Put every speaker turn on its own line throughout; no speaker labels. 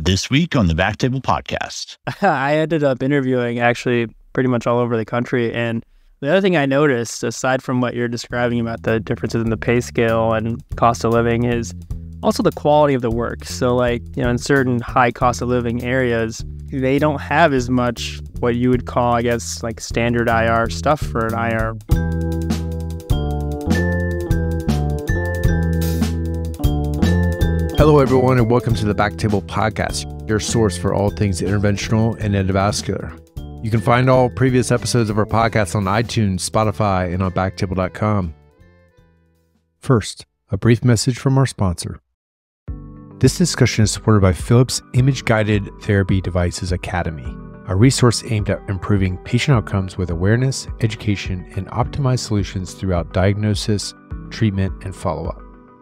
This week on the BackTable podcast.
I ended up interviewing actually pretty much all over the country. And the other thing I noticed, aside from what you're describing about the differences in the pay scale and cost of living, is also the quality of the work. So in certain high cost of living areas, they don't have as much what you would call, I guess, like standard IR stuff for an IR.
Hello, everyone, and welcome to the BackTable podcast, your source for all things interventional and endovascular. You can find all previous episodes of our podcast on iTunes, Spotify, and on BackTable.com. First, a brief message from our sponsor. This discussion is supported by Philips Image-Guided Therapy Devices Academy, a resource aimed at improving patient outcomes with awareness, education, and optimized solutions throughout diagnosis, treatment, and follow-up.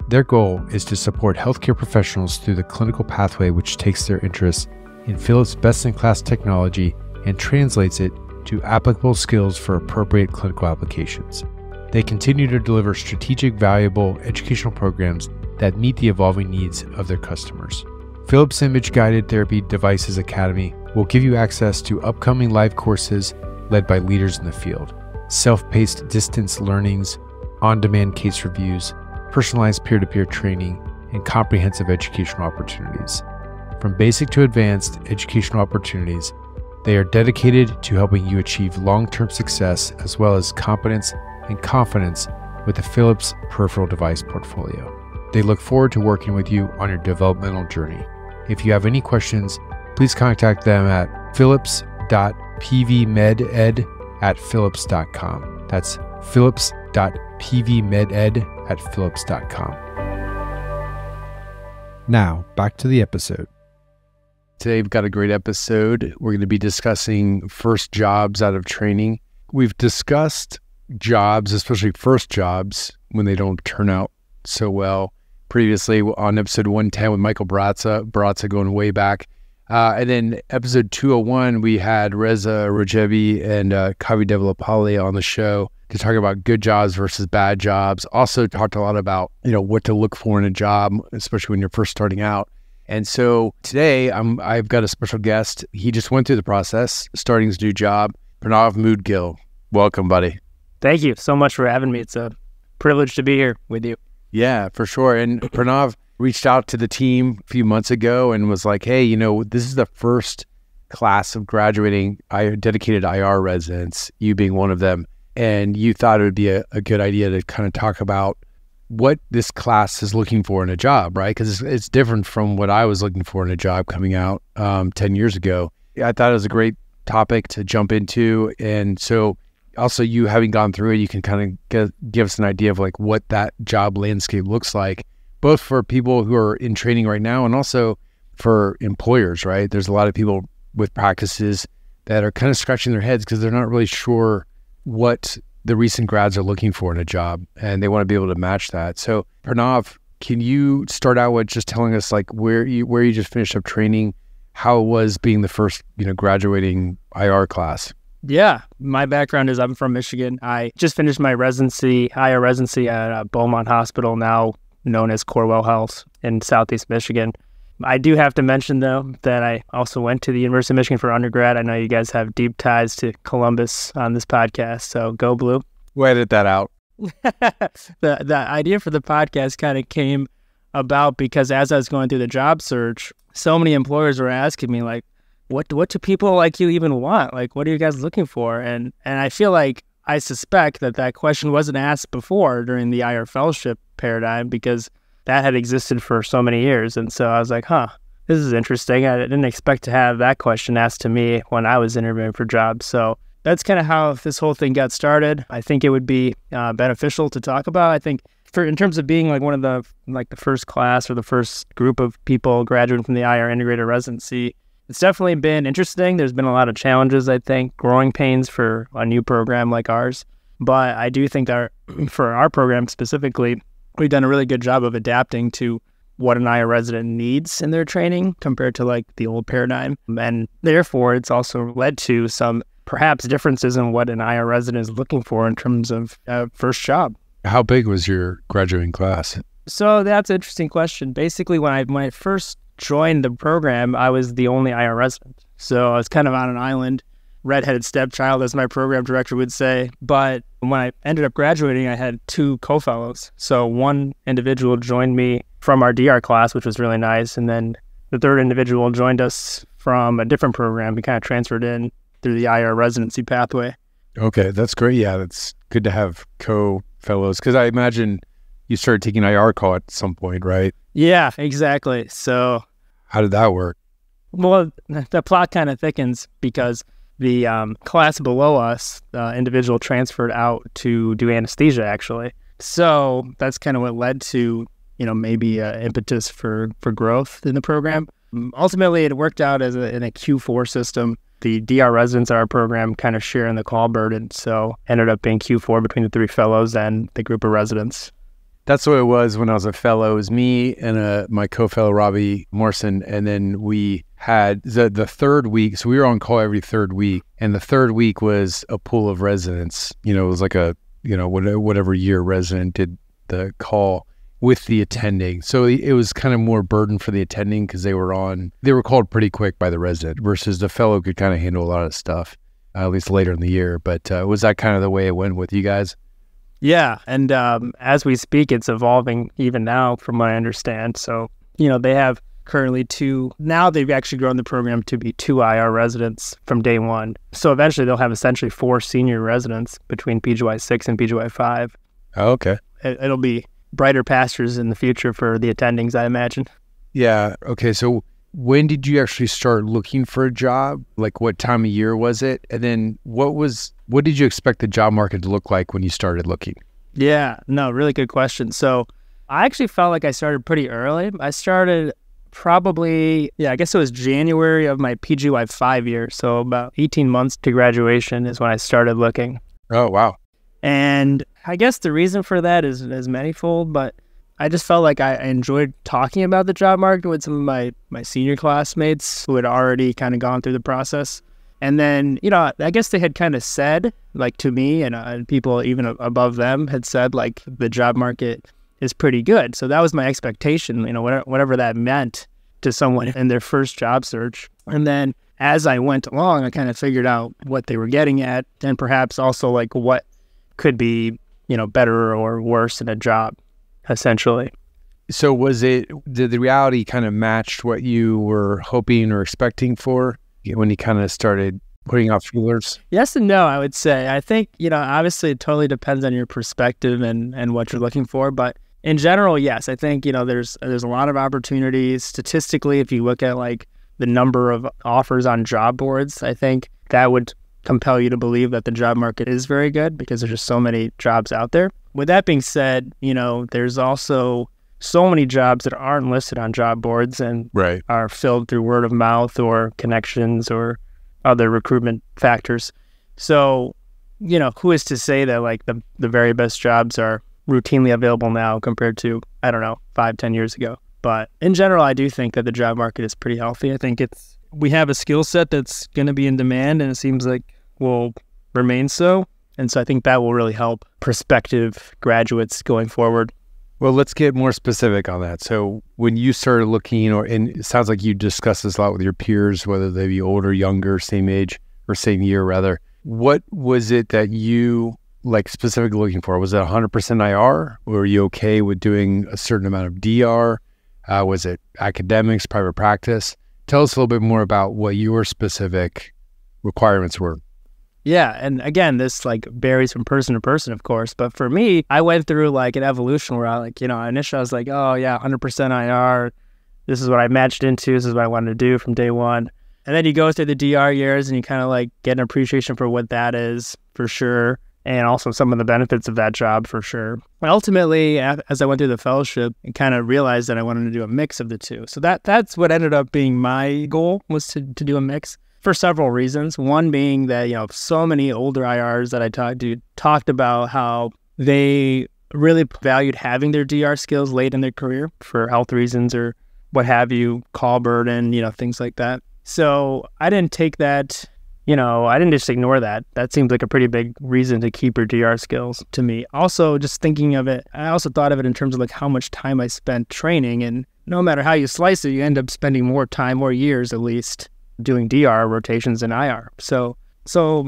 Their goal is to support healthcare professionals through the clinical pathway, which takes their interest in Philips' best-in-class technology and translates it to applicable skills for appropriate clinical applications. They continue to deliver strategic, valuable educational programs that meet the evolving needs of their customers. Philips Image-Guided Therapy Devices Academy will give you access to upcoming live courses led by leaders in the field, self-paced distance learnings, on-demand case reviews, personalized peer-to-peer training, and comprehensive educational opportunities. From basic to advanced educational opportunities, they are dedicated to helping you achieve long-term success as well as competence and confidence with the Philips peripheral device portfolio. They look forward to working with you on your developmental journey. If you have any questions, please contact them at philips.pvmeded@philips.com. That's philips.pvmeded@philips.com. Now, back to the episode. Today, we've got a great episode. We're going to be discussing first jobs out of training. We've discussed jobs, especially first jobs, when they don't turn out so well. Previously on episode 110 with Michael Barazza going way back. And then episode 201, we had Reza Rajebi and Kavi Developali on the show to talk about good jobs versus bad jobs. Also talked a lot about, what to look for in a job, especially when you're first starting out. And so today I've got a special guest. He just went through the process, starting his new job, Pranav Moudgil. Welcome, buddy.
Thank you so much for having me. It's a privilege to be here with you.
Yeah, for sure. And Pranav reached out to the team a few months ago and was like, hey, this is the first class of graduating dedicated IR residents, you being one of them. And you thought it would be a good idea to kind of talk about what this class is looking for in a job, right? Because it's different from what I was looking for in a job coming out 10 years ago. I thought it was a great topic to jump into. And so also you having gone through it, you can kind of give us an idea of what that job landscape looks like, both for people who are in training right now and also for employers, right? There's a lot of people with practices that are kind of scratching their heads because they're not really sure what the recent grads are looking for in a job, and they want to be able to match that. So Pranav, can you start out with just telling us where you just finished up training, how it was being the first, graduating IR class?
Yeah, my background is I'm from Michigan. I just finished my IR residency at Beaumont Hospital, now known as Corewell Health in Southeast Michigan. I do have to mention, though, that I also went to the University of Michigan for undergrad. I know you guys have deep ties to Columbus on this podcast, so go Blue.
We'll edit that out.
The idea for the podcast kind of came about because as I was going through the job search, so many employers were asking me, what do people like you even want? What are you guys looking for? And I feel like I suspect that question wasn't asked before during the IR fellowship paradigm because that had existed for so many years. And so I was like, this is interesting. I didn't expect to have that question asked to me when I was interviewing for jobs. So that's kind of how this whole thing got started. I think it would be beneficial to talk about. I think in terms of being one of the the first class or the first group of people graduating from the IR integrated residency, it's definitely been interesting. There's been a lot of challenges, I think, growing pains for a new program like ours. But I do think that for our program specifically, we've done a really good job of adapting to what an IR resident needs in their training compared to the old paradigm. And therefore, it's also led to some perhaps differences in what an IR resident is looking for in terms of first job.
How big was your graduating class?
So that's an interesting question. Basically, when I first joined the program, I was the only IR resident. So I was kind of on an island, redheaded stepchild, as my program director would say. But when I ended up graduating, I had 2 co-fellows. So one individual joined me from our DR class, which was really nice. And then the third individual joined us from a different program. He kind of transferred in through the IR residency pathway.
Okay, that's great. Yeah, that's good to have co-fellows, because I imagine you started taking IR call at some point, right?
Yeah, exactly. So
how did that work?
Well, the plot kind of thickens because the class below us, the individual transferred out to do anesthesia, actually. So that's kind of what led to, maybe an impetus for growth in the program. Ultimately, it worked out as in a Q4 system. The DR residents in our program kind of share in the call burden, so ended up being Q4 between the 3 fellows and the group of residents.
That's what it was when I was a fellow. It was me and my co-fellow, Robbie Morrison, and then we had the third week. So we were on call every third week, and the third week was a pool of residents. It was like a, whatever year resident did the call with the attending. So it was kind of more burden for the attending because they were called pretty quick by the resident versus the fellow could kind of handle a lot of stuff, at least later in the year. But was that kind of the way it went with you guys?
Yeah, and as we speak, it's evolving even now from what I understand. So, they have currently 2, now they've actually grown the program to be 2 IR residents from day one. So eventually they'll have essentially 4 senior residents between PGY 6 and PGY 5.
Oh, okay.
It'll be brighter pastures in the future for the attendings, I imagine.
Yeah. Okay. So when did you actually start looking for a job? Like what time of year was it? And then what did you expect the job market to look like when you started looking?
Yeah, no, really good question. So I actually felt like I started pretty early. I started probably, I guess it was January of my PGY 5 year. So about 18 months to graduation is when I started looking.
Oh, wow.
And I guess the reason for that is manifold, but I just felt like I enjoyed talking about the job market with some of my senior classmates who had already kind of gone through the process. And then, I guess they had kind of said, like to me and people even above them had said, like, the job market is pretty good. So that was my expectation, whatever that meant to someone in their first job search. And then as I went along, I kind of figured out what they were getting at and perhaps also like what could be, better or worse in a job, essentially.
So did the reality kind of match what you were hoping or expecting for when you kind of started putting out feelers?
Yes and no, I would say. I think, obviously it totally depends on your perspective and what you're looking for. But in general, yes, I think, there's a lot of opportunities. Statistically, if you look at like the number of offers on job boards, I think that would compel you to believe that the job market is very good because there's just so many jobs out there. With that being said, there's also so many jobs that aren't listed on job boards and are filled through word of mouth or connections or other recruitment factors. So, who is to say that like the very best jobs are routinely available now compared to, 5-10 years ago. But in general, I do think that the job market is pretty healthy. I think we have a skill set that's going to be in demand and it seems like will remain so. And so I think that will really help prospective graduates going forward.
Well, let's get more specific on that. So when you started looking, and it sounds like you discussed this a lot with your peers, whether they be older, younger, same age, or same year rather, what was it that you like specifically looking for? Was it 100% IR? Were you okay with doing a certain amount of DR? Was it academics, private practice? Tell us a little bit more about what your specific requirements were.
Yeah. And again, this like varies from person to person, of course. But for me, I went through like an evolution where initially I was like, oh yeah, 100% IR. This is what I matched into. This is what I wanted to do from day one. And then you go through the DR years and you kind of like get an appreciation for what that is for sure. And also some of the benefits of that job for sure. But ultimately, as I went through the fellowship, I kind of realized that I wanted to do a mix of the two. So that's what ended up being my goal, was to do a mix for several reasons. One being that, so many older IRs that I talked about how they really valued having their DR skills late in their career for health reasons or what have you, call burden, things like that. So I didn't take that, I didn't just ignore that. That seems like a pretty big reason to keep your DR skills to me. Also, just thinking of it, I also thought of it in terms of like how much time I spent training. And no matter how you slice it, you end up spending more time, more years at least, doing DR rotations than IR. So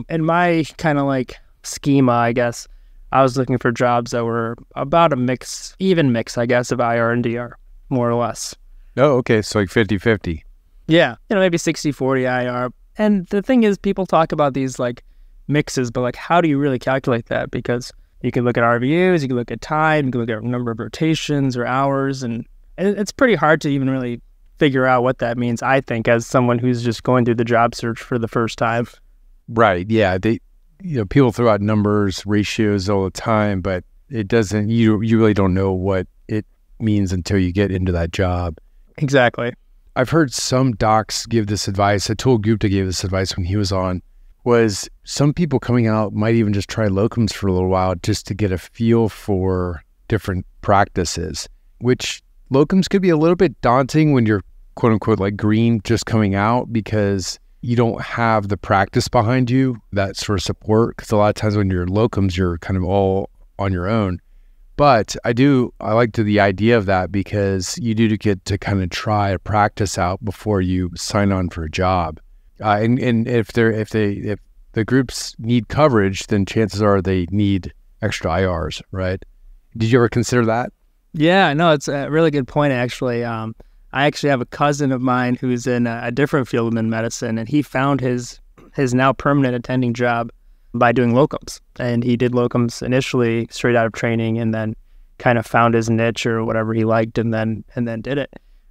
in my kind of like schema, I guess, I was looking for jobs that were about a even mix, I guess, of IR and DR, more or less.
Oh, okay. So like 50-50.
Yeah. Maybe 60-40 IR. And the thing is, people talk about these like mixes, but like, how do you really calculate that? Because you can look at RVUs, you can look at time, you can look at number of rotations or hours, and it's pretty hard to even really figure out what that means, I think, as someone who's just going through the job search for the first time.
Right. Yeah. People throw out numbers, ratios all the time, but it doesn't, you really don't know what it means until you get into that job.
Exactly.
I've heard some docs give this advice. Atul Gupta gave this advice when he was on, was some people coming out might even just try locums for a little while just to get a feel for different practices, which locums could be a little bit daunting when you're quote unquote like green just coming out, because you don't have the practice behind you, that sort of support. Because a lot of times when you're locums, you're kind of all on your own. But I like the idea of that, because you do get to kind of try a practice out before you sign on for a job. And if the groups need coverage, then chances are they need extra IRs, right? Did you ever consider that?
Yeah, no, it's a really good point, actually. I actually have a cousin of mine who's in a different field than medicine, and he found his now permanent attending job by doing locums. And he did locums initially straight out of training, and then kind of found his niche or whatever he liked, and then did it.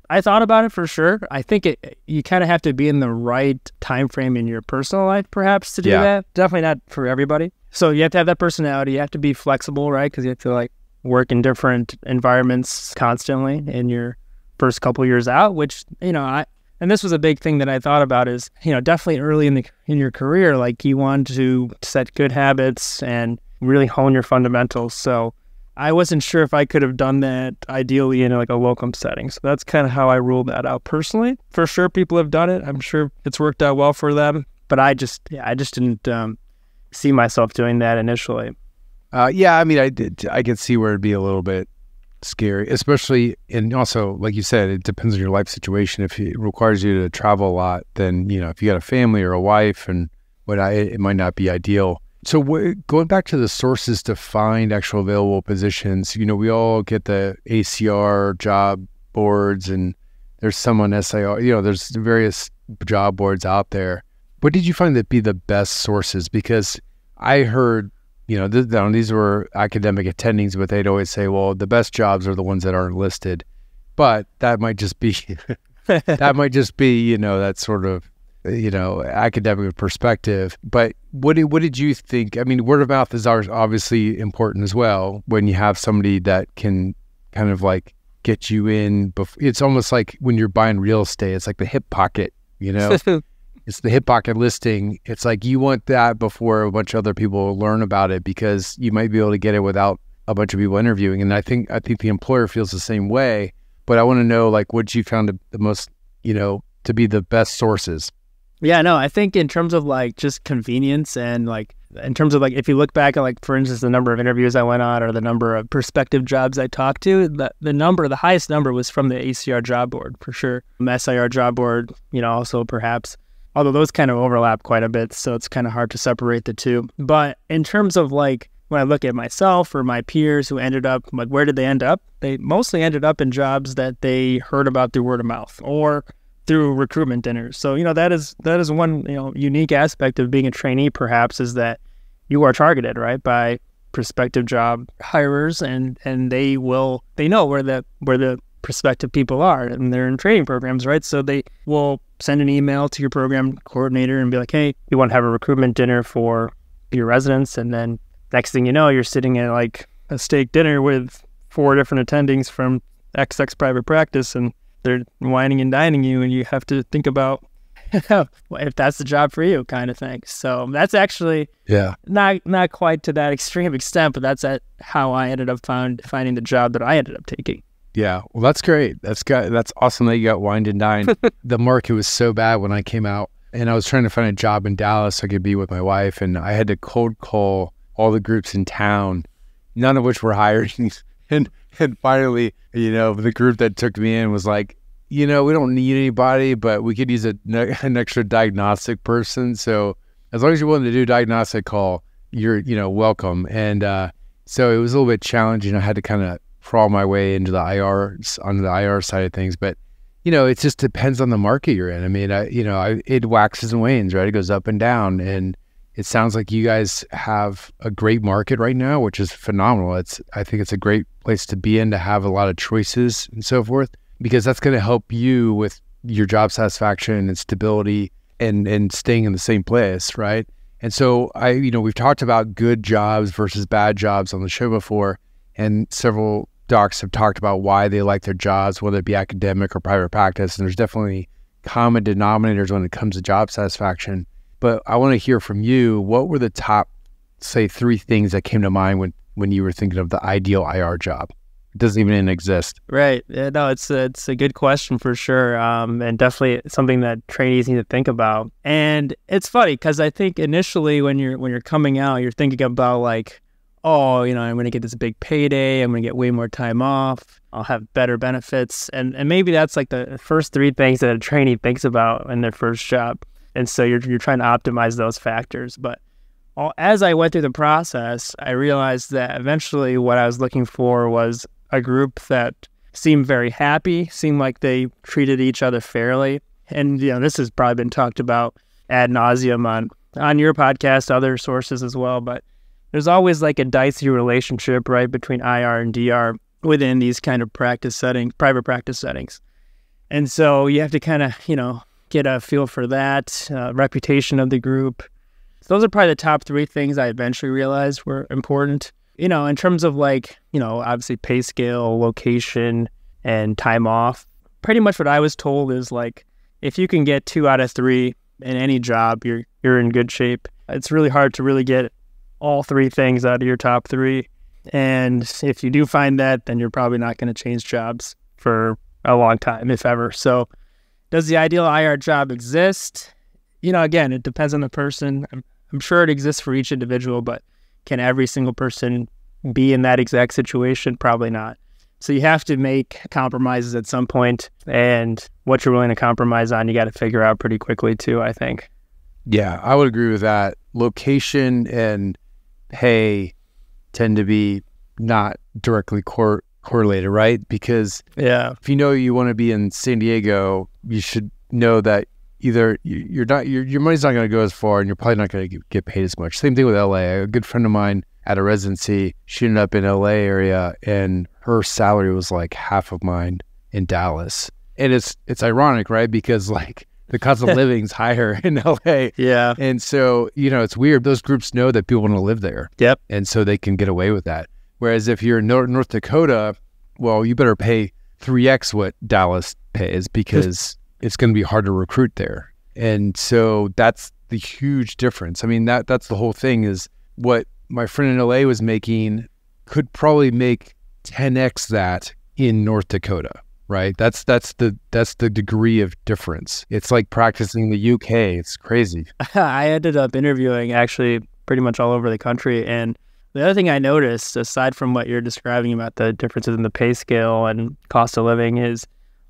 I thought about it for sure. I think you kind of have to be in the right time frame in your personal life, perhaps, to do that. Definitely not for everybody. So you have to have that personality. You have to be flexible, right? Because you have to like work in different environments constantly in your first couple years out, which, and this was a big thing that I thought about is, definitely early in your career, like you want to set good habits and really hone your fundamentals. So I wasn't sure if I could have done that ideally in like a locum setting. So that's kind of how I ruled that out personally. For sure, people have done it. I'm sure it's worked out well for them, but I just didn't see myself doing that initially.
I could see where it'd be a little bit scary, especially, and also, like you said, it depends on your life situation. If it requires you to travel a lot, then, if you got a family or a wife and it might not be ideal. So going back to the sources to find actual available positions, we all get the ACR job boards, and there's some on SIR, there's various job boards out there. What did you find to be the best sources? Because I heard, these were academic attendings, but they'd always say, well, the best jobs are the ones that aren't listed. But that might just be, that sort of, academic perspective. But what did you think? I mean, word of mouth is obviously important as well. When you have somebody that can kind of like get you in, it's almost like when you're buying real estate, it's like the hip pocket, It's the hip pocket listing. It's like you want that before a bunch of other people learn about it, because you might be able to get it without a bunch of people interviewing. And I think the employer feels the same way. But I want to know, like, what you found the most, to be the best sources.
Yeah, no, I think in terms of like just convenience, and like in terms of like, if you look back at like, for instance, the number of interviews I went on or the number of prospective jobs I talked to, the highest number was from the ACR job board for sure. SIR job board, also perhaps, although those kind of overlap quite a bit. So it's kind of hard to separate the two. But in terms of like, when I look at myself or my peers who ended up, like, where did they end up? They mostly ended up in jobs that they heard about through word of mouth or through recruitment dinners. So, that is one, unique aspect of being a trainee, perhaps, is that you are targeted, right, by prospective job hirers, and they know where the prospective people are, and they're in training programs, right? So they will send an email to your program coordinator and be like, hey, we want to have a recruitment dinner for your residents. And then next thing you know, you're sitting at like a steak dinner with 4 different attendings from XX private practice, and they're wining and dining you, and you have to think about if that's the job for you, kind of thing. So that's actually not quite to that extreme extent, but that's how I ended up finding the job that I ended up taking.
Yeah, well, that's great. That's awesome that you got wined and dined. The market was so bad when I came out. and I was trying to find a job in Dallas so I could be with my wife, and I had to cold call all the groups in town, none of which were hiring. and finally, the group that took me in was like, we don't need anybody, but we could use an extra diagnostic person. So as long as you're willing to do a diagnostic call, you're, welcome. And so it was a little bit challenging. I had to kind of crawl my way into the onto the IR side of things. But, it just depends on the market you're in. I mean, it waxes and wanes, right? It goes up and down. And it sounds like you guys have a great market right now, which is phenomenal. I think it's a great place to be in, to have a lot of choices and so forth, because that's going to help you with your job satisfaction and stability and staying in the same place, right? And so we've talked about good jobs versus bad jobs on the show before, and several docs have talked about why they like their jobs, whether it be academic or private practice. And there's definitely common denominators when it comes to job satisfaction. But I want to hear from you. What were the top, say, 3 things that came to mind when you were thinking of the ideal IR job? It doesn't even exist.
Right. Yeah, no, it's a good question for sure, and definitely something that trainees need to think about. And it's funny because I think initially when you're coming out, you're thinking about like, oh, I'm going to get this big payday. I'm going to get way more time off. I'll have better benefits, and maybe that's like the first 3 things that a trainee thinks about in their first job. And so you're trying to optimize those factors. But as I went through the process, I realized that eventually what I was looking for was a group that seemed very happy, seemed like they treated each other fairly. And, this has probably been talked about ad nauseum on your podcast, other sources as well. But there's always like a dicey relationship, right, between IR and DR within these kind of practice settings, private practice settings. And so you have to kind of, get a feel for that, reputation of the group. So those are probably the top 3 things I eventually realized were important. In terms of like, obviously pay scale, location, and time off, pretty much what I was told is like, if you can get 2 out of 3 in any job, you're in good shape. It's really hard to really get all 3 things out of your top 3. And if you do find that, then you're probably not going to change jobs for a long time, if ever. So does the ideal IR job exist? Again, it depends on the person. I'm sure it exists for each individual, but can every single person be in that exact situation? Probably not. So you have to make compromises at some point, and what you're willing to compromise on, you got to figure out pretty quickly too, I think.
Yeah, I would agree with that. Location and pay tend to be not directly correlated, right? Because if you want to be in San Diego, you should know that either your money's not going to go as far, and you're probably not going to get paid as much. Same thing with LA. A good friend of mine at a residency, she ended up in LA area, and her salary was like half of mine in Dallas. And it's ironic, right? Because like the cost of living's higher in LA. Yeah. And so, it's weird. Those groups know that people want to live there. Yep. And so they can get away with that. Whereas if you're in North Dakota, well, you better pay 3x what Dallas pays, because it's going to be hard to recruit there. And so that's the huge difference. I mean, that's the whole thing, is what my friend in LA was making could probably make 10x that in North Dakota, right? That's the degree of difference. It's like practicing the UK. It's crazy.
I ended up interviewing actually pretty much all over the country, and the other thing I noticed, aside from what you're describing about the differences in the pay scale and cost of living, is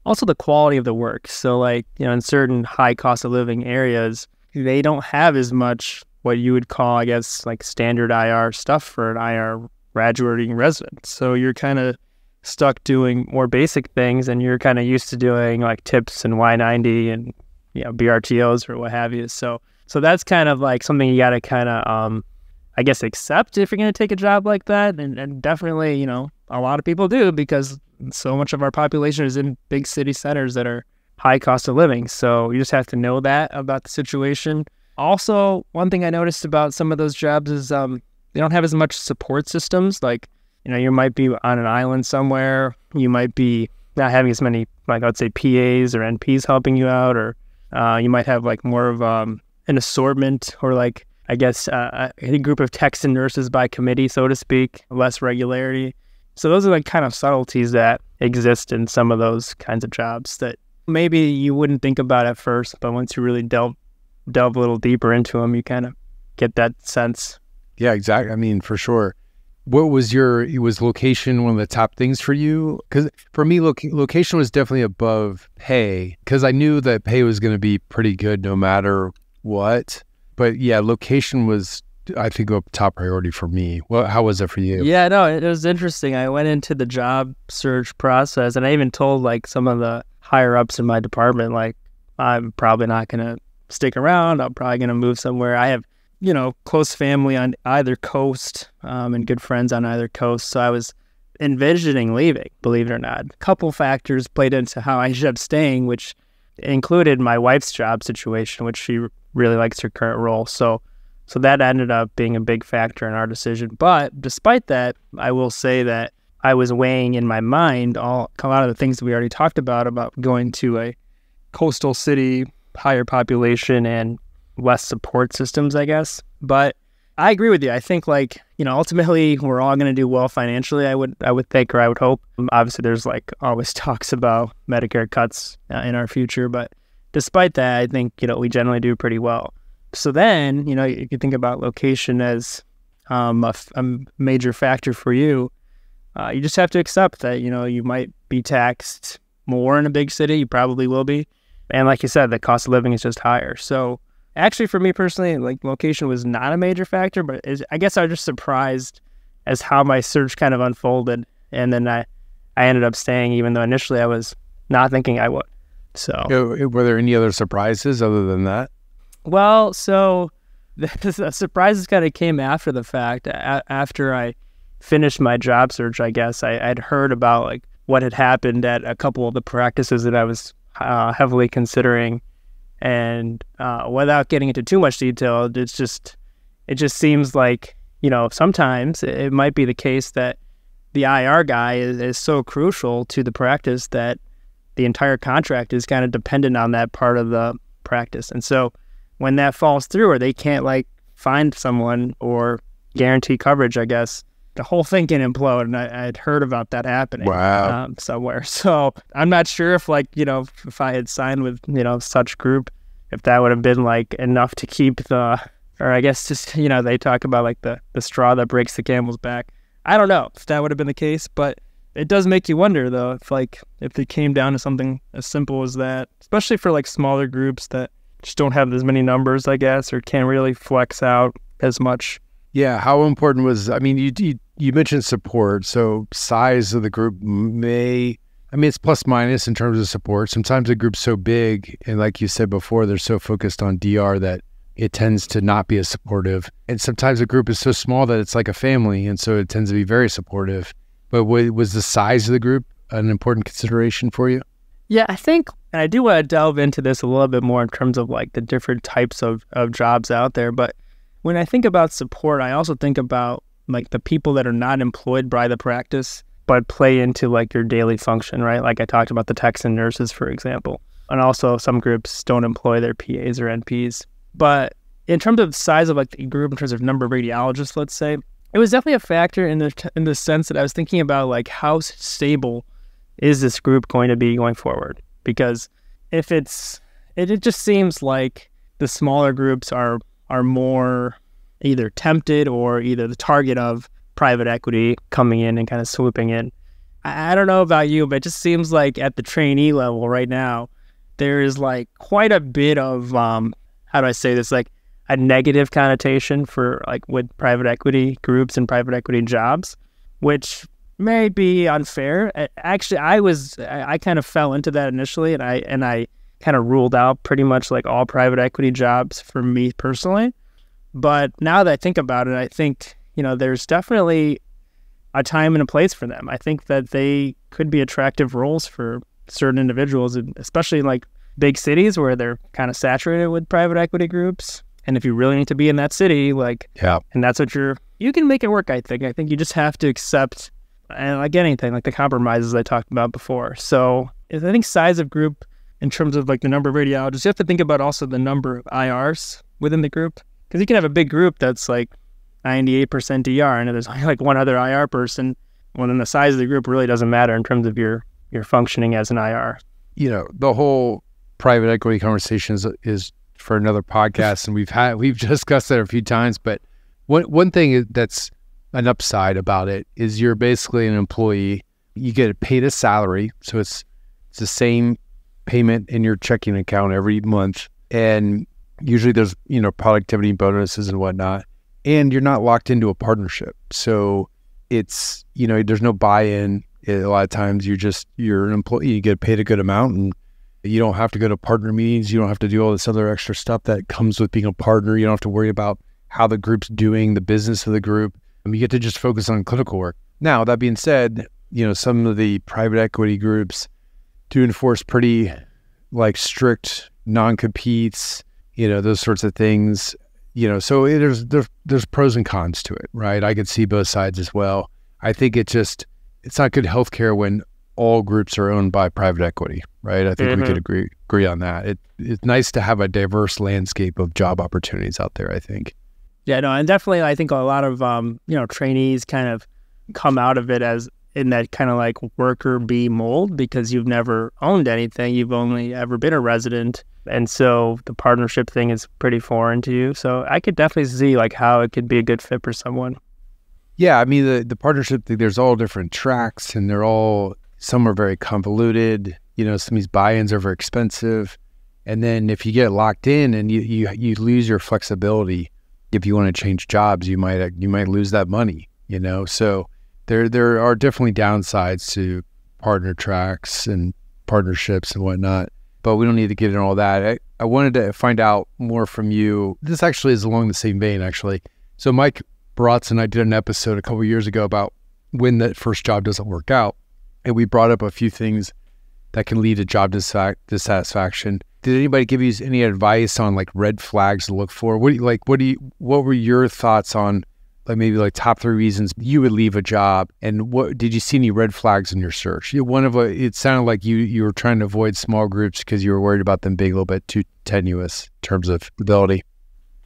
also the quality of the work. So like, in certain high cost of living areas, they don't have as much what you would call, I guess, like standard IR stuff for an IR graduating resident. So you're kind of stuck doing more basic things, and you're kind of used to doing like tips and Y90 and, BRTOs or what have you. So that's kind of like something you got to kind of, I guess, accept if you're going to take a job like that. And definitely, a lot of people do, because so much of our population is in big city centers that are high cost of living. So you just have to know that about the situation. Also, one thing I noticed about some of those jobs is they don't have as much support systems. Like, you might be on an island somewhere. You might be not having as many, like, I'd say PAs or NPs helping you out, or you might have like more of an assortment, or like, I guess, a group of techs and nurses by committee, so to speak, less regularity. So those are like kind of subtleties that exist in some of those kinds of jobs that maybe you wouldn't think about at first, but once you really delve delve a little deeper into them, you kind of get that sense.
Yeah, exactly. I mean, for sure. What was was location one of the top things for you? Because for me, location was definitely above pay, because I knew that pay was going to be pretty good no matter what. But yeah, location was, I think, a top priority for me. Well, how was it for you?
Yeah, no, it was interesting. I went into the job search process, and I even told like some of the higher ups in my department, like, I'm probably not going to stick around. I'm probably going to move somewhere. I have, close family on either coast, and good friends on either coast. So I was envisioning leaving, believe it or not. A couple factors played into how I ended up staying, which included my wife's job situation, which she really likes her current role. So that ended up being a big factor in our decision. But despite that, I will say that I was weighing in my mind a lot of the things that we already talked about going to a coastal city, higher population, and less support systems, I guess. But I agree with you. I think ultimately we're all going to do well financially, I would think, or I would hope. Obviously there's always talks about Medicare cuts in our future, but despite that, I think, we generally do pretty well. So then, you can think about location as a major factor for you. You just have to accept that, you might be taxed more in a big city. You probably will be. And like you said, the cost of living is just higher. So actually, for me personally, location was not a major factor, but I guess I was just surprised as how my search kind of unfolded. And then I ended up staying, even though initially I was not thinking I would. So
were there any other surprises other than that?
Well, so the surprises kind of came after the fact. After I finished my job search, I guess I'd heard about what had happened at a couple of the practices that I was heavily considering. And without getting into too much detail, it just seems like, sometimes it might be the case that the IR guy is so crucial to the practice that the entire contract is kind of dependent on that part of the practice. And so when that falls through, or they can't find someone or guarantee coverage, I guess the whole thing can implode. And I'd heard about that happening.
Wow.
Somewhere. So I'm not sure if if I had signed with, such group, if that would have been enough to keep or I guess just, they talk about the straw that breaks the camel's back. I don't know if that would have been the case, but it does make you wonder though, if it came down to something as simple as that, especially for smaller groups that just don't have as many numbers, I guess, or can't really flex out as much.
Yeah. How important was, you mentioned support. So size of the group it's plus minus in terms of support. Sometimes a group's so big, and like you said before, they're so focused on DR that it tends to not be as supportive. And sometimes a group is so small that it's like a family, and so it tends to be very supportive. But was the size of the group an important consideration for you?
Yeah, I think, and I do want to delve into this a little bit more in terms of the different types of jobs out there. But when I think about support, I also think about the people that are not employed by the practice, but play into your daily function, right? Like I talked about the techs and nurses, for example. And also some groups don't employ their PAs or NPs. But in terms of the size of the group, in terms of number of radiologists, let's say, it was definitely a factor in the sense that I was thinking about how stable is this group going to be going forward? Because if it just seems like the smaller groups are more either tempted or either the target of private equity coming in and kind of swooping in. I don't know about you, but it just seems like at the trainee level right now, there is quite a bit of, how do I say this, a negative connotation for with private equity groups and private equity jobs, which may be unfair. Actually, I kind of fell into that initially, and I kind of ruled out pretty much all private equity jobs for me personally. But now that I think about it, I think, there's definitely a time and a place for them. I think that they could be attractive roles for certain individuals, especially in big cities where they're kind of saturated with private equity groups. And if you really need to be in that city, and that's what you can make it work, I think. I think you just have to accept, and anything, the compromises I talked about before. So I think size of group in terms of the number of radiologists, you have to think about also the number of IRs within the group. Because you can have a big group that's 98% DR, and there's only one other IR person. Well, then the size of the group really doesn't matter in terms of your functioning as an IR.
The whole private equity conversation is for another podcast, and we've discussed that a few times. But one thing that's an upside about it is you're basically an employee. You get paid a salary, so it's the same payment in your checking account every month, and usually there's productivity bonuses and whatnot, and you're not locked into a partnership. So it's there's no buy-in. A lot of times you're an employee, you get paid a good amount, and you don't have to go to partner meetings. You don't have to do all this other extra stuff that comes with being a partner. You don't have to worry about how the group's doing, the business of the group. You get to just focus on clinical work. Now, that being said, some of the private equity groups do enforce pretty strict non-competes, those sorts of things. So there's pros and cons to it, right? I could see both sides as well. I think it's not good healthcare when all groups are owned by private equity, right? I think we could agree on that. It's nice to have a diverse landscape of job opportunities out there, I think.
Yeah, no, and definitely I think a lot of, trainees kind of come out of it as in that kind of like worker bee mold because you've never owned anything. You've only ever been a resident. And so the partnership thing is pretty foreign to you. So I could definitely see like how it could be a good fit for someone.
Yeah, I mean, the partnership thing, there's all different tracks and some are very convoluted. Some of these buy-ins are very expensive. And then if you get locked in and you lose your flexibility, if you want to change jobs, you might lose that money, So there are definitely downsides to partner tracks and partnerships and whatnot, but we don't need to get into all that. I wanted to find out more from you. This actually is along the same vein, actually. So Mike Bratz and I did an episode a couple of years ago about when that first job doesn't work out, and we brought up a few things that can lead to job dissatisfaction. Did anybody give you any advice on like red flags to look for? What were your thoughts on maybe top 3 reasons you would leave a job, and what did you see any red flags in your search? It sounded like you were trying to avoid small groups because you were worried about them being a little bit too tenuous in terms of stability.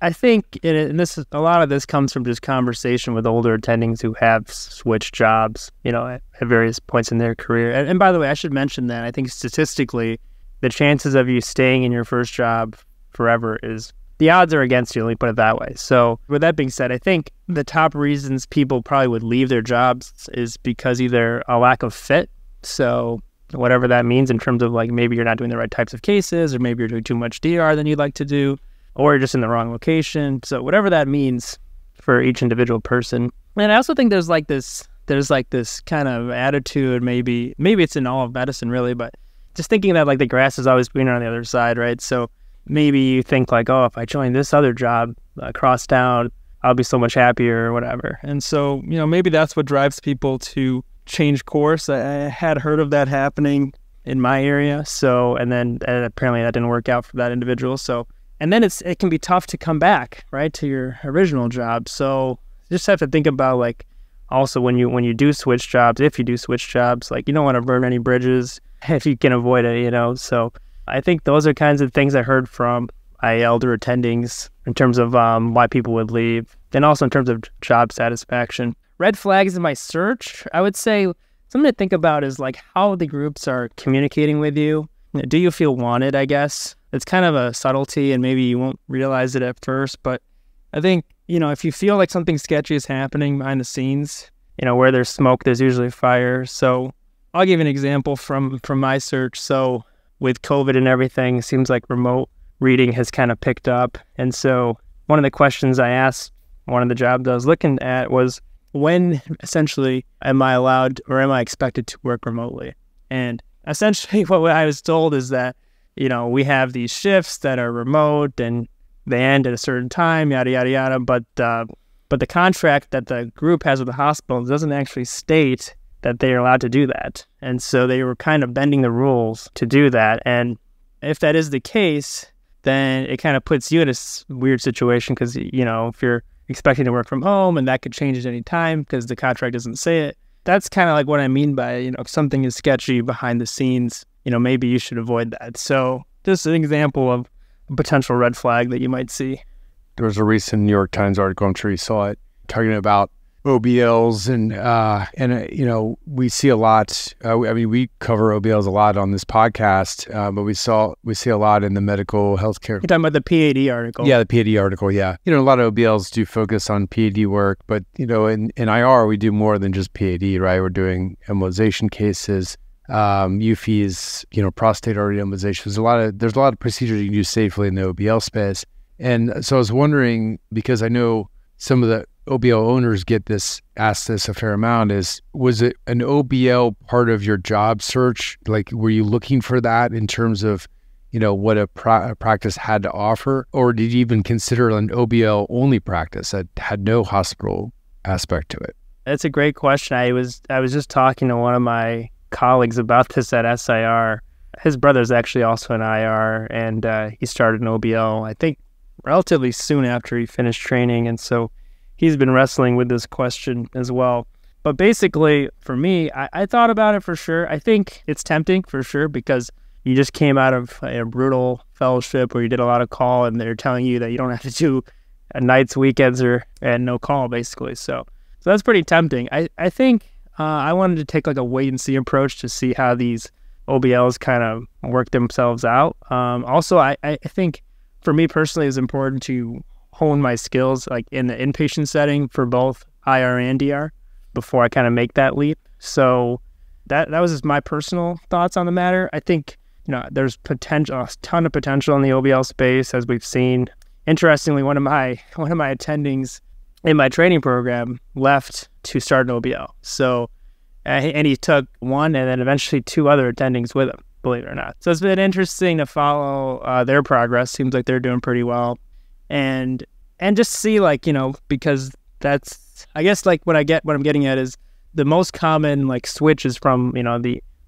I think, and a lot of this comes from just conversation with older attendings who have switched jobs, at various points in their career. And by the way, I should mention that I think statistically, the chances of you staying in your first job forever the odds are against you, let me put it that way. So with that being said, I think the top reasons people probably would leave their jobs is because either a lack of fit, so whatever that means in terms of maybe you're not doing the right types of cases, or maybe you're doing too much DR than you'd like to do, or you're just in the wrong location. So whatever that means for each individual person. And I also think there's this kind of attitude, maybe it's in all of medicine really, but just thinking that the grass is always greener on the other side, right? So maybe you think if I join this other job across town, I'll be so much happier or whatever. And so, maybe that's what drives people to change course. I had heard of that happening in my area. So, and apparently that didn't work out for that individual. So, and then it can be tough to come back, right, to your original job. So you just have to think about also when you do switch jobs, if you do switch jobs, you don't want to burn any bridges if you can avoid it, So I think those are kinds of things I heard from my elder attendings in terms of why people would leave, then also in terms of job satisfaction. Red flags in my search, I would say something to think about is how the groups are communicating with you. Do you feel wanted, I guess? It's kind of a subtlety and maybe you won't realize it at first, but I think, if you feel like something sketchy is happening behind the scenes, where there's smoke, there's usually fire. So I'll give you an example from my search. So with COVID and everything, it seems like remote reading has kind of picked up. And so one of the questions I asked one of the jobs I was looking at was, when essentially am I allowed or am I expected to work remotely? And essentially what I was told is that, we have these shifts that are remote and they end at a certain time, yada, yada, yada. But the contract that the group has with the hospital doesn't actually state that they are allowed to do that. And so they were kind of bending the rules to do that. And if that is the case, then it kind of puts you in a weird situation because, if you're expecting to work from home and that could change at any time because the contract doesn't say it. That's kind of what I mean by, if something is sketchy behind the scenes, maybe you should avoid that. So just an example of a potential red flag that you might see.
There was a recent New York Times article, I'm sure you saw it, talking about OBLs and you know, we see a lot. I mean, we cover OBLs a lot on this podcast, but we see a lot in the medical healthcare.
You're talking about the PAD article.
Yeah, the PAD article. Yeah, you know, a lot of OBLs do focus on PAD work, but you know, in IR we do more than just PAD, right? We're doing embolization cases, UFEs, you know, prostate artery embolization. There's a lot of procedures you can do safely in the OBL space, and so I was wondering, because I know some of the OBL owners asked this a fair amount, was it an OBL part of your job search? Like, were you looking for that in terms of, you know, what a practice had to offer? Or did you even consider an OBL only practice that had no hospital aspect to it?
That's a great question. I was just talking to one of my colleagues about this at SIR. His brother's actually also an IR, and he started an OBL, I think, relatively soon after he finished training. And so he's been wrestling with this question as well. But basically, for me, I thought about it for sure. I think it's tempting for sure, because you just came out of a brutal fellowship where you did a lot of call, and they're telling you that you don't have to do nights, weekends, and no call, basically. So that's pretty tempting. I think I wanted to take like a wait and see approach to see how these OBLs kind of work themselves out. Also, I think for me personally, it's important to hone my skills like in the inpatient setting for both IR and DR before I kind of make that leap. So that was just my personal thoughts on the matter. I think, you know, there's a ton of potential in the OBL space, as we've seen. Interestingly, one of my attendings in my training program left to start an OBL. So, and he took one and then eventually two other attendings with him, believe it or not. So it's been interesting to follow their progress. Seems like they're doing pretty well. And just see, like, you know, because that's, I guess, like what I'm getting at is the most common like switch is from, you know,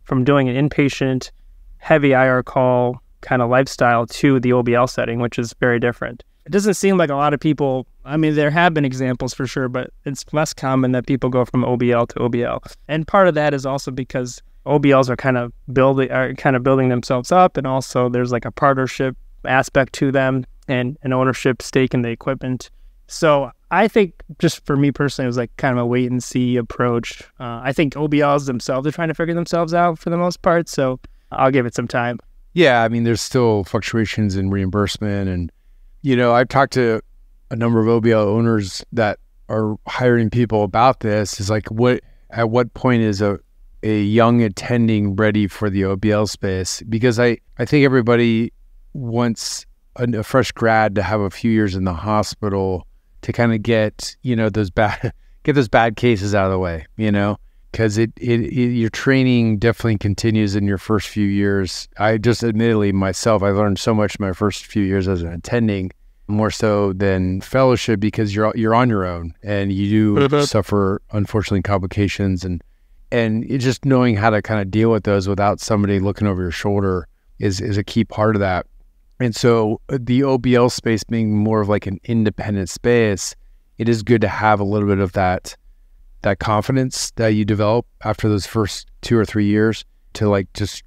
from doing an inpatient heavy IR call kind of lifestyle to the OBL setting, which is very different. It doesn't seem like a lot of people, I mean, there have been examples for sure, but it's less common that people go from OBL to OBL. And part of that is also because OBLs are kind of building themselves up, and also there's like a partnership aspect to them and an ownership stake in the equipment. So I think, just for me personally, it was like kind of a wait and see approach. I think OBLs themselves are trying to figure themselves out for the most part, so I'll give it some time.
Yeah, I mean, there's still fluctuations in reimbursement, and you know, I've talked to a number of OBL owners that are hiring people about this. Is like, at what point is a young attending ready for the OBL space? Because I think everybody wants a fresh grad to have a few years in the hospital to kind of get, you know, those bad cases out of the way, you know, because your training definitely continues in your first few years. I just admittedly myself, I learned so much in my first few years as an attending, more so than fellowship, because you're on your own and you do suffer, unfortunately, complications, and it's just knowing how to kind of deal with those without somebody looking over your shoulder is a key part of that. And so the OBL space being more of like an independent space, it is good to have a little bit of that confidence that you develop after those first 2 or 3 years to like just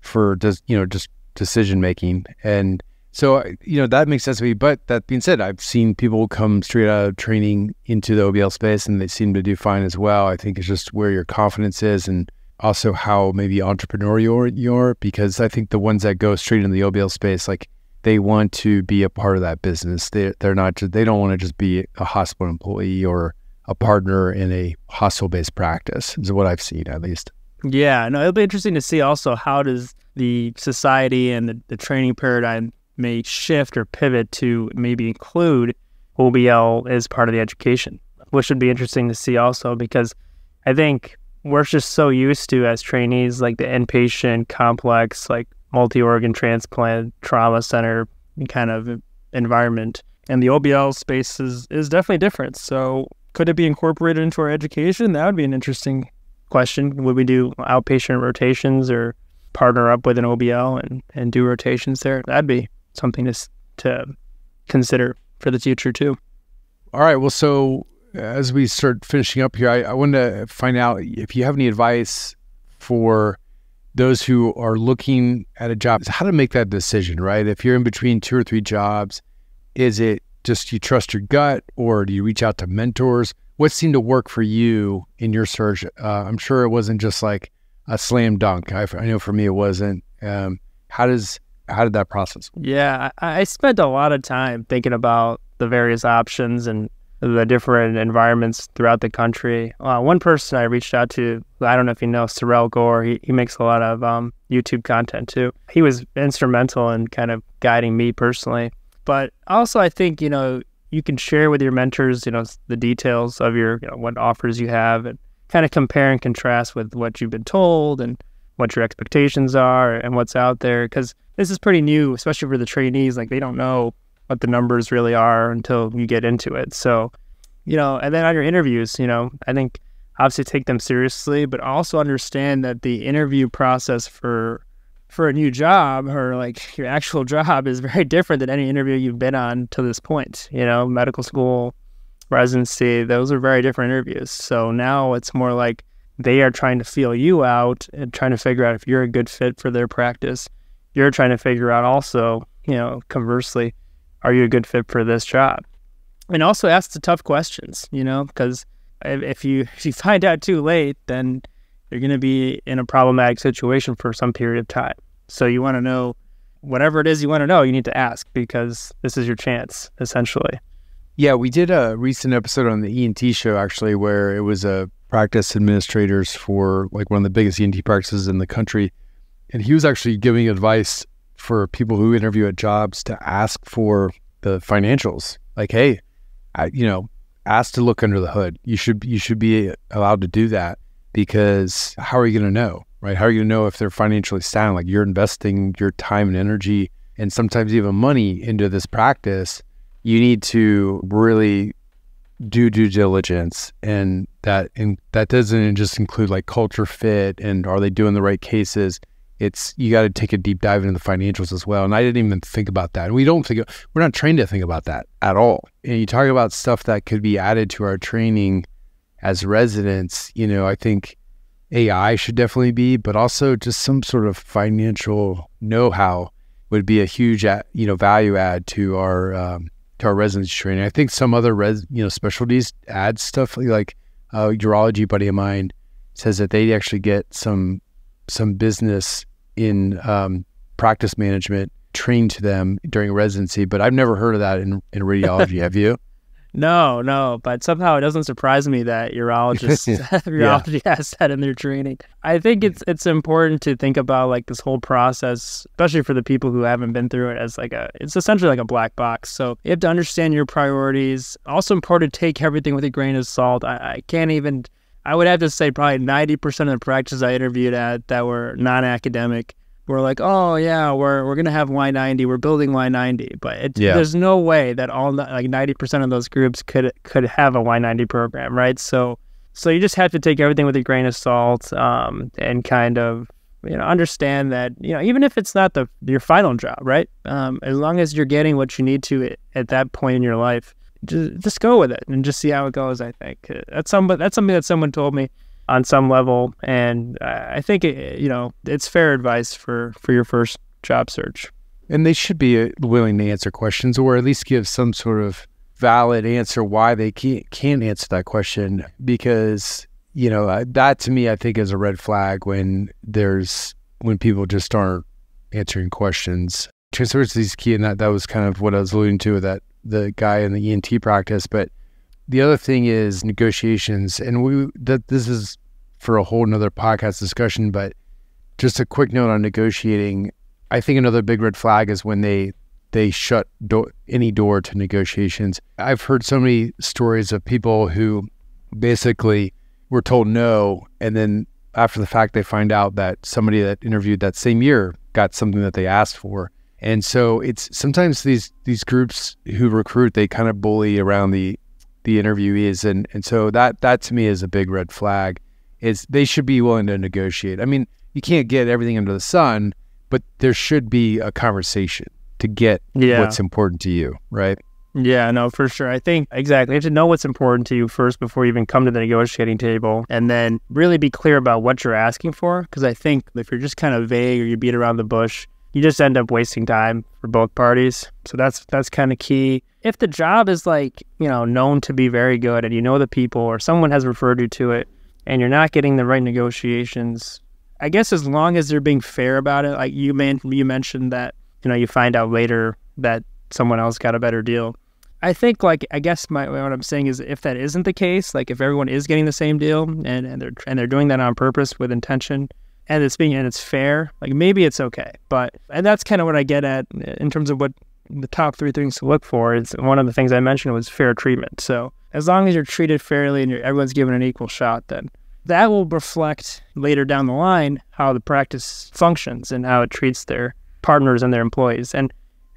decision making. And so, you know, that makes sense to me. But that being said, I've seen people come straight out of training into the OBL space and they seem to do fine as well. I think it's just where your confidence is, and also how maybe entrepreneurial you're, because I think the ones that go straight into the OBL space, like, they want to be a part of that business. They don't want to just be a hospital employee or a partner in a hospital-based practice, is what I've seen, at least.
Yeah, no, it'll be interesting to see also how does the society and the training paradigm may shift or pivot to maybe include OBL as part of the education, which would be interesting to see also, because I think we're just so used to, as trainees, like the inpatient complex, like multi-organ transplant, trauma center kind of environment. And the OBL space is definitely different. So could it be incorporated into our education? That would be an interesting question. Would we do outpatient rotations or partner up with an OBL and do rotations there? That'd be something to consider for the future too.
All right. Well, so as we start finishing up here, I wanted to find out if you have any advice for those who are looking at a job, how to make that decision, right? If you're in between 2 or 3 jobs, is it just you trust your gut, or do you reach out to mentors? what seemed to work for you in your search? I'm sure it wasn't just like a slam dunk. I know for me it wasn't. How did that process work?
Yeah, I spent a lot of time thinking about the various options and the different environments throughout the country. One person I reached out to, I don't know if you know, Sorrel Gore, he makes a lot of YouTube content too. He was instrumental in kind of guiding me personally. But also I think, you can share with your mentors, the details of your, what offers you have, and kind of compare and contrast with what you've been told and what your expectations are and what's out there. Because this is pretty new, especially for the trainees. Like, they don't know what the numbers really are until you get into it. So, and then on your interviews, I think obviously take them seriously, but also understand that the interview process for a new job, or like your actual job, is very different than any interview you've been on to this point. Medical school, residency, those are very different interviews. So now it's more like they are trying to feel you out and trying to figure out if you're a good fit for their practice. You're trying to figure out also, conversely, are you a good fit for this job? And also ask the tough questions, because if you find out too late, then you're going to be in a problematic situation for some period of time. So you want to know whatever it is you want to know, you need to ask, because this is your chance, essentially.
Yeah, we did a recent episode on the ENT show, actually, where it was a practice administrators for like one of the biggest ENT practices in the country. And he was actually giving advice for people who interview at jobs to ask for the financials. Like, hey, ask to look under the hood. You should be allowed to do that, because how are you going to know, right? How are you going to know if they're financially sound? Like, you're investing your time and energy and sometimes even money into this practice. You need to really do due diligence, and that doesn't just include like culture fit and are they doing the right cases. You got to take a deep dive into the financials as well. And I didn't even think about that. And we're not trained to think about that at all. And you talk about stuff that could be added to our training as residents. I think AI should definitely be, but also just some sort of financial know-how would be a huge, value add to our residency training. I think some other specialties add stuff like urology buddy of mine says that they actually get some business in practice management trained to them during residency, but I've never heard of that in radiology. Have you?
No, but somehow it doesn't surprise me that urology has that in their training. I think it's important to think about like this whole process, especially for the people who haven't been through it, as it's essentially like a black box. So you have to understand your priorities. Also important to take everything with a grain of salt. I would have to say probably 90% of the practices I interviewed at that were non-academic were like, oh yeah, we're gonna have Y90, we're building Y90, but there's no way that all like 90% of those groups could have a Y90 program, right? So you just have to take everything with a grain of salt, and kind of understand that even if it's not your final job, right? As long as you're getting what you need to at that point in your life, just go with it and just see how it goes. I think that's something that someone told me on some level, and I think it's fair advice for your first job search.
And they should be willing to answer questions, or at least give some sort of valid answer why they can't answer that question, because that to me I think is a red flag when people just aren't answering questions. Transparency is key, and that was kind of what I was alluding to with the guy in the ENT practice. But the other thing is negotiations, and this is for a whole nother podcast discussion, but just a quick note on negotiating. I think another big red flag is when they shut any door to negotiations. I've heard so many stories of people who basically were told no, and then after the fact they find out that somebody that interviewed that same year got something that they asked for. And so it's sometimes these groups who recruit, they kind of bully around the interviewees, and so that to me is a big red flag. Is they should be willing to negotiate. I mean, you can't get everything under the sun, but there should be a conversation to get what's important to you, right?
Yeah, no, for sure. I think exactly. You have to know what's important to you first before you even come to the negotiating table, and then really be clear about what you're asking for. Because I think if you're just kind of vague or you beat around the bush, you just end up wasting time for both parties. So that's kind of key. If the job is like, known to be very good and you know the people or someone has referred you to it and you're not getting the right negotiations, I guess as long as they're being fair about it, like you mentioned that, you find out later that someone else got a better deal. I think what I'm saying is if that isn't the case, like if everyone is getting the same deal and they're doing that on purpose with intention and it's fair, like maybe it's okay. And that's kind of what I get at in terms of what the top 3 things to look for. Is one of the things I mentioned was fair treatment. So as long as you're treated fairly and everyone's given an equal shot, then that will reflect later down the line how the practice functions and how it treats their partners and their employees. And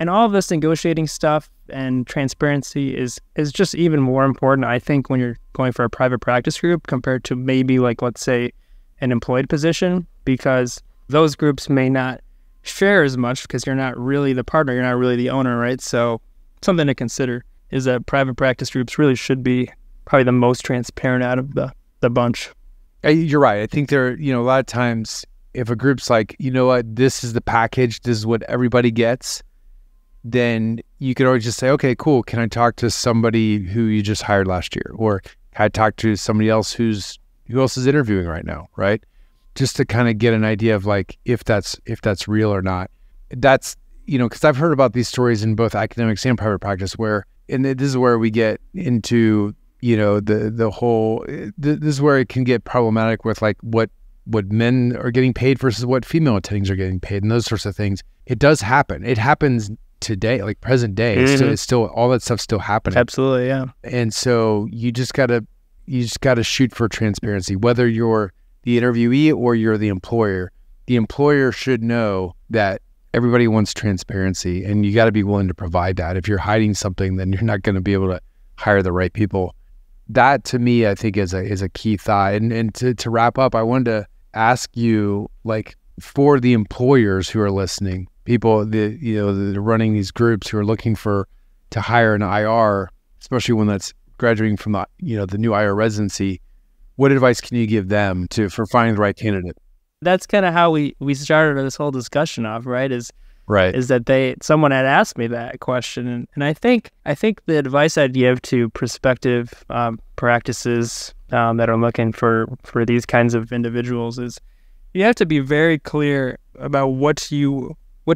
all of this negotiating stuff and transparency is just even more important, I think, when you're going for a private practice group compared to maybe like, let's say, an employed position, because those groups may not share as much because you're not really the partner, you're not really the owner, right? So something to consider is that private practice groups really should be probably the most transparent out of the bunch.
You're right. I think there, a lot of times if a group's like, you know what, this is the package, this is what everybody gets, then you could always just say, okay, cool. Can I talk to somebody who you just hired last year? Or can I talk to somebody else who else is interviewing right now, right? Just to kind of get an idea of like, if that's real or not. That's, because I've heard about these stories in both academics and private practice and this is where we get into, the whole, this is where it can get problematic with like what men are getting paid versus what female attendings are getting paid and those sorts of things. It does happen. It happens today, like present day. It's still all that stuff's still happening.
Absolutely, yeah.
And so you just gotta shoot for transparency, whether you're the interviewee or you're the employer. The employer should know that everybody wants transparency, and you got to be willing to provide that. If you're hiding something, then you're not going to be able to hire the right people. That to me, I think is a key thought. And to wrap up, I wanted to ask you, like, for the employers who are listening, people that are running these groups who are looking to hire an IR, especially one that's graduating from the new IR residency, what advice can you give them for finding the right candidate?
That's kind of how we started this whole discussion off, right? Is that someone had asked me that question, and I think the advice I'd give to prospective practices that are looking for these kinds of individuals is you have to be very clear about what you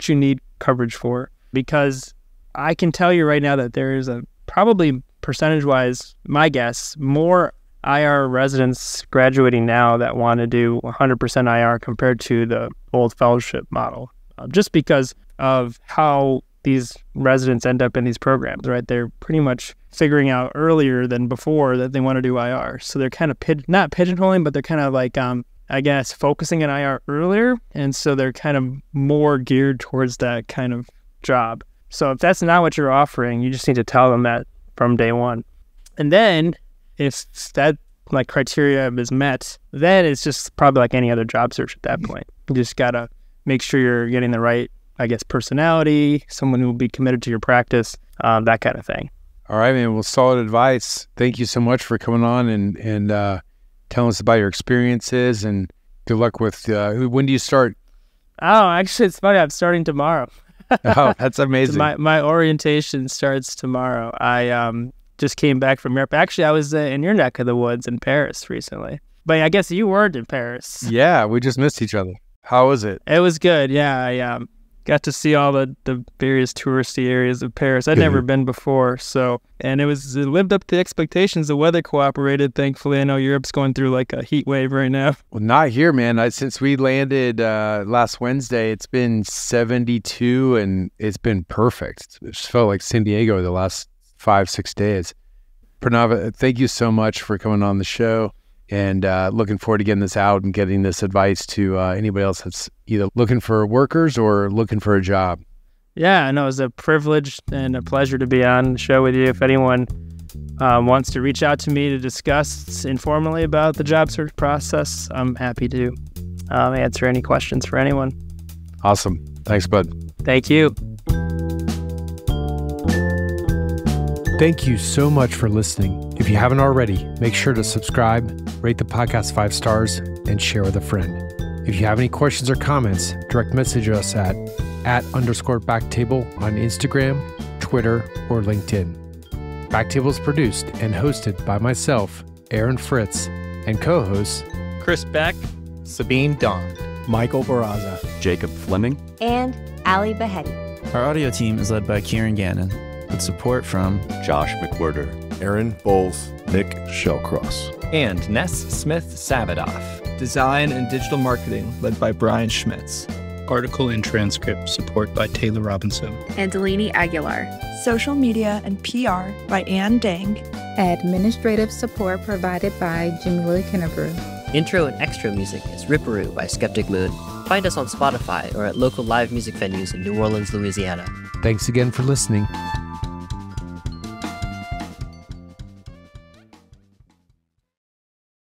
need coverage for, because I can tell you right now that there is probably percentage-wise, my guess, more IR residents graduating now that want to do 100% IR compared to the old fellowship model, just because of how these residents end up in these programs, right? They're pretty much figuring out earlier than before that they want to do IR. So they're kind of not pigeonholing, but they're kind of like, I guess, focusing on IR earlier. And so they're kind of more geared towards that kind of job. So if that's not what you're offering, you just need to tell them that from day one. And then if that like criteria is met, then it's just probably like any other job search at that point. You just got to make sure you're getting the right, I guess, personality, someone who will be committed to your practice, that kind of thing.
All right, man. Well, solid advice. Thank you so much for coming on and telling us about your experiences, and good luck with, when do you start?
Oh, actually, it's funny. I'm starting tomorrow.
Oh, that's amazing.
My orientation starts tomorrow. I just came back from Europe. Actually, I was in your neck of the woods in Paris recently. But I guess you weren't in Paris.
Yeah, we just missed each other. How was it?
It was good. Yeah, I got to see all the various touristy areas of Paris. I'd never been before, and it lived up to expectations. The weather cooperated, thankfully. I know Europe's going through like a heat wave right now.
Well, not here, man. Since we landed last Wednesday, it's been 72, and it's been perfect. It just felt like San Diego the last 5-6 days. Pranav, thank you so much for coming on the show, and looking forward to getting this out and getting this advice to anybody else that's either looking for workers or looking for a job.
Yeah, I know. It was a privilege and a pleasure to be on the show with you. If anyone wants to reach out to me to discuss informally about the job search process, I'm happy to answer any questions for anyone.
Awesome. Thanks, bud.
Thank you.
Thank you so much for listening. If you haven't already, make sure to subscribe, rate the podcast 5 stars, and share with a friend. If you have any questions or comments, direct message us at @_BackTable on Instagram, Twitter, or LinkedIn. BackTable is produced and hosted by myself, Aaron Fritts, and co-hosts
Chris Beck,
Sabine Don,
Michael Barraza,
Jacob Fleming,
and Ali Behetti.
Our audio team is led by Kieran Gannon, with support from
Josh McWhirter,
Aaron Bowles, Nick Shellcross,
and Ness Smith-Savadoff.
Design and digital marketing led by Brian Schmitz.
Article and transcript support by Taylor Robinson
and Delaney Aguilar.
Social media and PR by Ann Dang.
Administrative support provided by Jamila Kennebrew.
Intro and extra music is Ripperoo by Skeptic Moon. Find us on Spotify or at local live music venues in New Orleans, Louisiana.
Thanks again for listening.